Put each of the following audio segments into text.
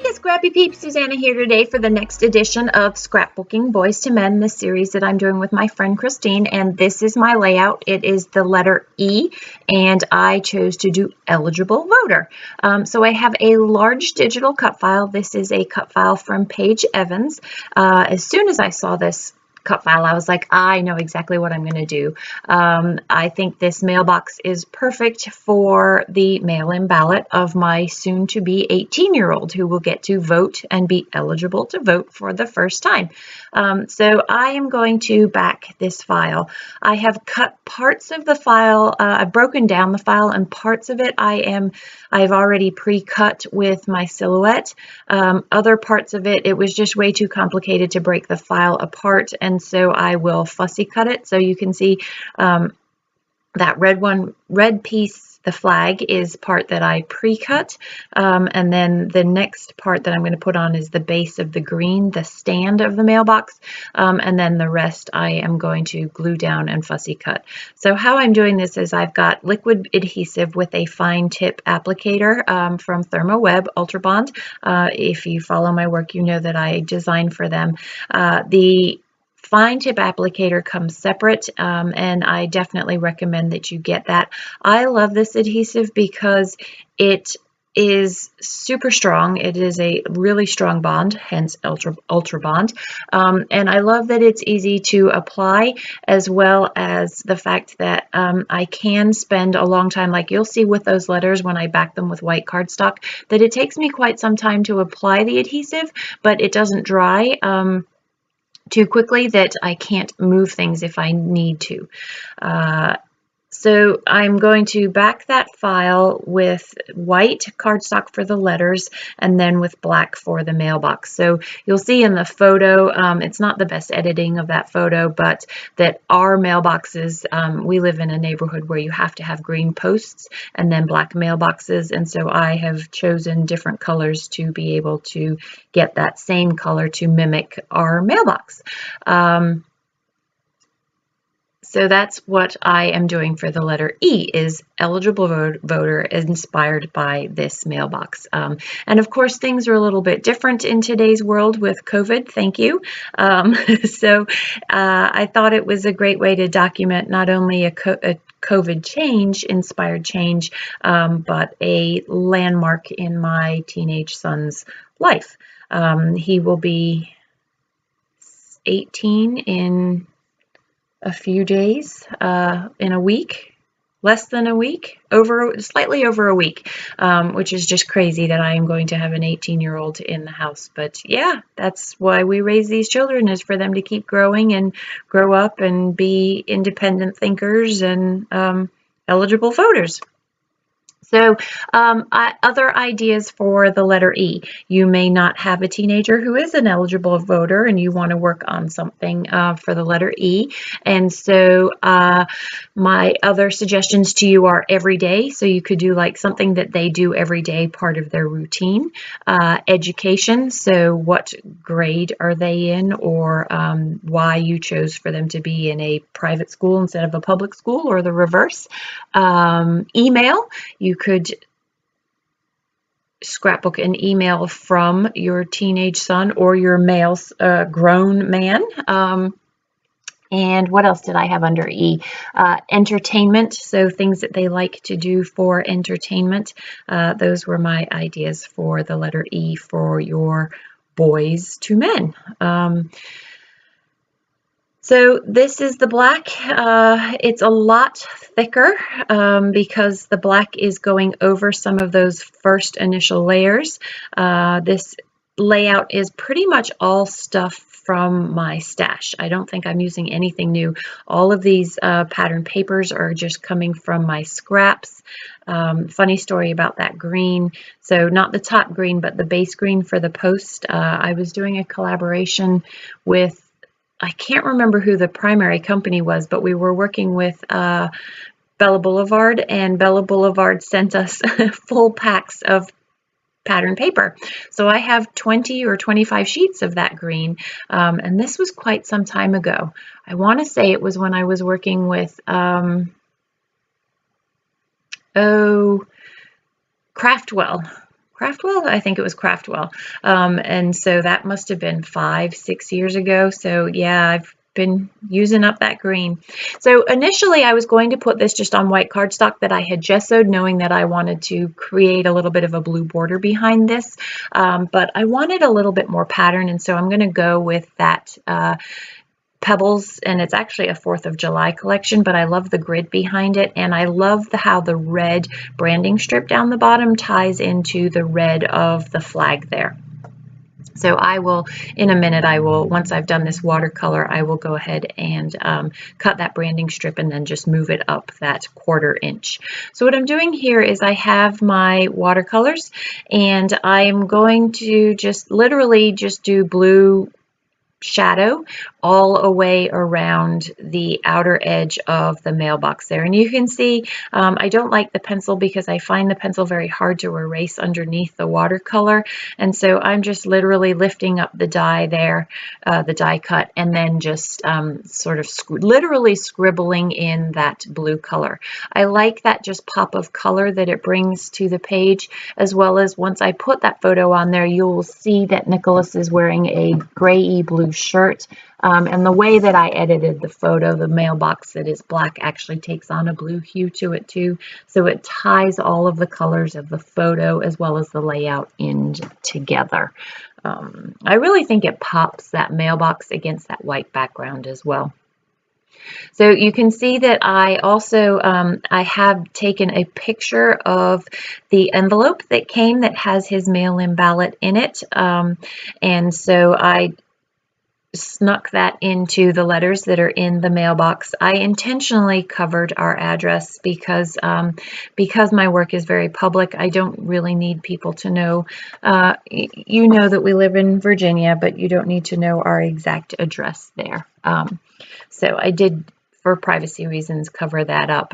Hey Scrappy Peeps, Suzanna here today for the next edition of Scrapbooking Boys to Men, this series that I'm doing with my friend Christine, and this is my layout. It is the letter E, and I chose to do eligible voter. So I have a large digital cut file. This is a cut file from Paige Evans. As soon as I saw this cut file, I was like, I know exactly what I'm going to do. I think this mailbox is perfect for the mail-in ballot of my soon-to-be 18-year-old who will get to vote and be eligible to vote for the first time. So I am going to back this file. I have cut parts of the file, I've broken down the file, and parts of it I've already pre-cut with my silhouette. Other parts of it, it was just way too complicated to break the file apart, and so I will fussy cut it. So you can see that red piece, the flag, is part that I pre-cut, and then the next part that I'm going to put on is the base of the green, the stand of the mailbox, and then the rest I am going to glue down and fussy cut. So how I'm doing this is I've got liquid adhesive with a fine tip applicator from ThermoWeb Ultra Bond. If you follow my work, you know that I design for them. The fine tip applicator comes separate, and I definitely recommend that you get that. I love this adhesive because it is super strong. It is a really strong bond, hence ultra bond, and I love that it's easy to apply, as well as the fact that I can spend a long time, like you'll see with those letters when I back them with white cardstock, that it takes me quite some time to apply the adhesive, but it doesn't dry too quickly that I can't move things if I need to. So I'm going to back that file with white cardstock for the letters and then with black for the mailbox. So you'll see in the photo, it's not the best editing of that photo, but that our mailboxes, we live in a neighborhood where you have to have green posts and then black mailboxes. And so I have chosen different colors to be able to get that same color to mimic our mailbox. So that's what I am doing for the letter E, is eligible voter inspired by this mailbox. And of course, things are a little bit different in today's world with COVID. Thank you. So I thought it was a great way to document not only a COVID change, inspired change, but a landmark in my teenage son's life. He will be 18 in a few days, in a week, less than a week, slightly over a week, which is just crazy that I am going to have an 18-year-old in the house. But yeah, that's why we raise these children, is for them to keep growing and grow up and be independent thinkers and eligible voters. So other ideas for the letter E. You may not have a teenager who is an eligible voter and you want to work on something for the letter E. And so my other suggestions to you are every day. So you could do like something that they do every day, part of their routine. Education. So what grade are they in, or why you chose for them to be in a private school instead of a public school, or the reverse. Email. You could scrapbook an email from your teenage son or your male grown man. And what else did I have under E? Entertainment, so things that they like to do for entertainment. Those were my ideas for the letter E for your boys to men. So this is the black. It's a lot thicker because the black is going over some of those first initial layers. This layout is pretty much all stuff from my stash. I don't think I'm using anything new. All of these pattern papers are just coming from my scraps. Funny story about that green. So not the top green, but the base green for the post. I was doing a collaboration with, I can't remember who the primary company was, but we were working with Bella Boulevard, and Bella Boulevard sent us full packs of pattern paper. So I have 20 or 25 sheets of that green, and this was quite some time ago. I want to say it was when I was working with Craftwell. Craftwell? I think it was Craftwell. And so that must have been 5-6 years ago. So yeah, I've been using up that green. So initially I was going to put this just on white cardstock that I had gessoed, knowing that I wanted to create a little bit of a blue border behind this. But I wanted a little bit more pattern, and so I'm going to go with that Pebbles, and it's actually a 4th of July collection, but I love the grid behind it, and I love how the red branding strip down the bottom ties into the red of the flag there. So I will, in a minute, once I've done this watercolor, I will go ahead and cut that branding strip and then just move it up that 1/4 inch. So what I'm doing here is I have my watercolors, and I'm going to just literally just do blue shadow all the way around the outer edge of the mailbox there. And you can see I don't like the pencil because I find the pencil very hard to erase underneath the watercolor. And so I'm just literally lifting up the die there, the die cut, and then just sort of literally scribbling in that blue color. I like that just pop of color that it brings to the page, as well as once I put that photo on there, you'll see that Nicholas is wearing a gray blue shirt. And the way that I edited the photo, the mailbox that is black actually takes on a blue hue to it too. So it ties all of the colors of the photo as well as the layout in together. I really think it pops that mailbox against that white background as well. So you can see that I also, I have taken a picture of the envelope that came that has his mail-in ballot in it. And so I snuck that into the letters that are in the mailbox. I intentionally covered our address because my work is very public. I don't really need people to know. You know that we live in Virginia, but you don't need to know our exact address there. So I did, for privacy reasons, cover that up.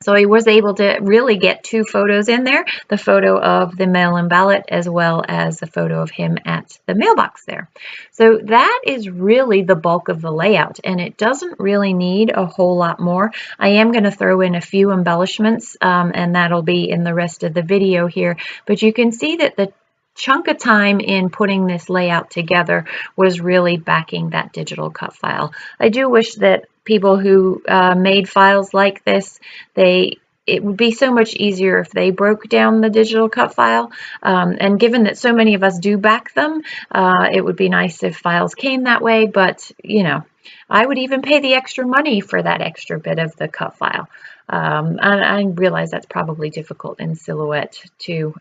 So I was able to really get 2 photos in there, the photo of the mail-in ballot as well as the photo of him at the mailbox there. So that is really the bulk of the layout, and it doesn't really need a whole lot more. I am going to throw in a few embellishments, and that'll be in the rest of the video here, but you can see that the chunk of time in putting this layout together was really backing that digital cut file. I do wish that people who made files like this, it would be so much easier if they broke down the digital cut file. And given that so many of us do back them, it would be nice if files came that way. But, you know, I would even pay the extra money for that extra bit of the cut file. And I realize that's probably difficult in Silhouette too.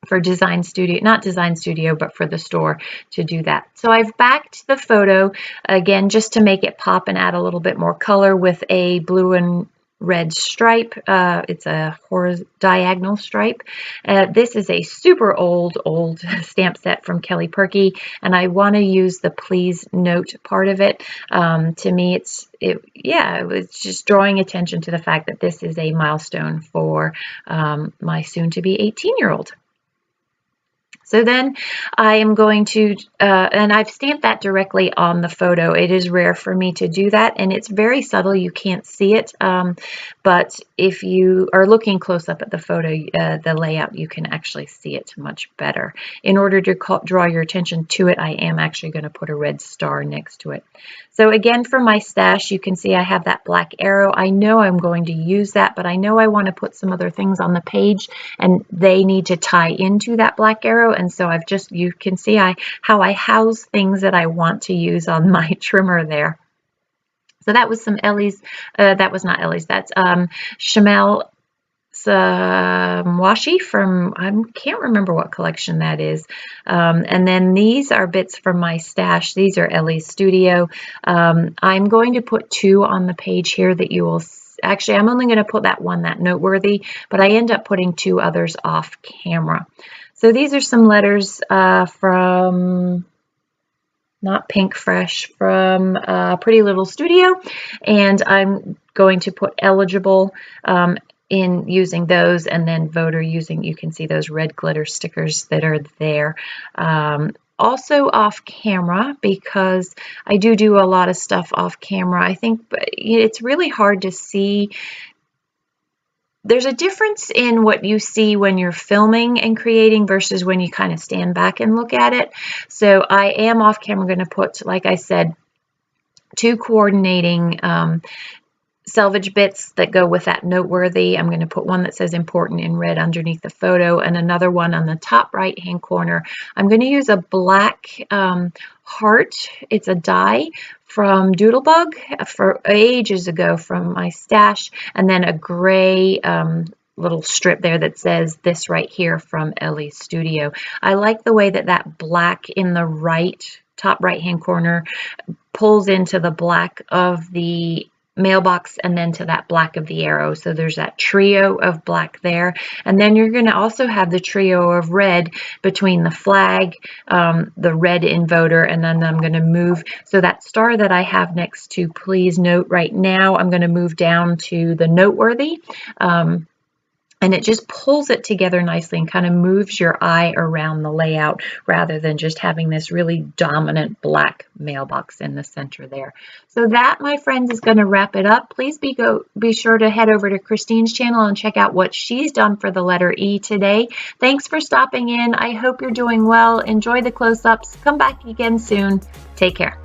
For Design Studio, not Design Studio, but for the store to do that. So I've backed the photo again just to make it pop and add a little bit more color with a blue and red stripe. It's a diagonal stripe. This is a super old stamp set from Kelly Purkey, and I want to use the please note part of it. To me, it was just drawing attention to the fact that this is a milestone for my soon-to-be 18-year-old. So then I am going to, and I've stamped that directly on the photo. It is rare for me to do that, and it's very subtle. You can't see it, but if you are looking close up at the photo, the layout, you can actually see it much better. In order to draw your attention to it, I am actually going to put a red star next to it. So again, for my stash, you can see I have that black arrow. I know I'm going to use that, but I know I want to put some other things on the page, and they need to tie into that black arrow. And so you can see how I house things that I want to use on my trimmer there. So that was some Ellie's, that was not Ellie's, that's Chamel washi from, I can't remember what collection that is. And then these are bits from my stash. These are Ellie's Studio. I'm going to put 2 on the page here that you will actually, I'm only going to put that one, that Noteworthy, but I end up putting 2 others off camera. So these are some letters from, not Pink Fresh, from Pretty Little Studio, and I'm going to put eligible in using those, and then voter using, you can see those red glitter stickers that are there. Also off camera, because I do a lot of stuff off camera. I think it's really hard to see there's a difference in what you see when you're filming and creating versus when you kind of stand back and look at it. So I am off camera going to put, like I said, 2 coordinating selvage bits that go with that noteworthy. I'm going to put one that says important in red underneath the photo and another one on the top right hand corner. I'm going to use a black heart. It's a die from Doodlebug for ages ago from my stash, and then a gray little strip there that says this right here from Ellie's Studio. I like the way that that black in the top right hand corner pulls into the black of the mailbox and then to that black of the arrow. So there's that trio of black there. And then you're going to also have the trio of red between the flag, the red in voter, and then I'm going to move. So that star that I have next to please note right now, I'm going to move down to the noteworthy. And it just pulls it together nicely and kind of moves your eye around the layout rather than just having this really dominant black mailbox in the center there. So that, my friends, is going to wrap it up. Please be sure to head over to Christine's channel and check out what she's done for the letter E today. Thanks for stopping in. I hope you're doing well. Enjoy the close-ups. Come back again soon. Take care.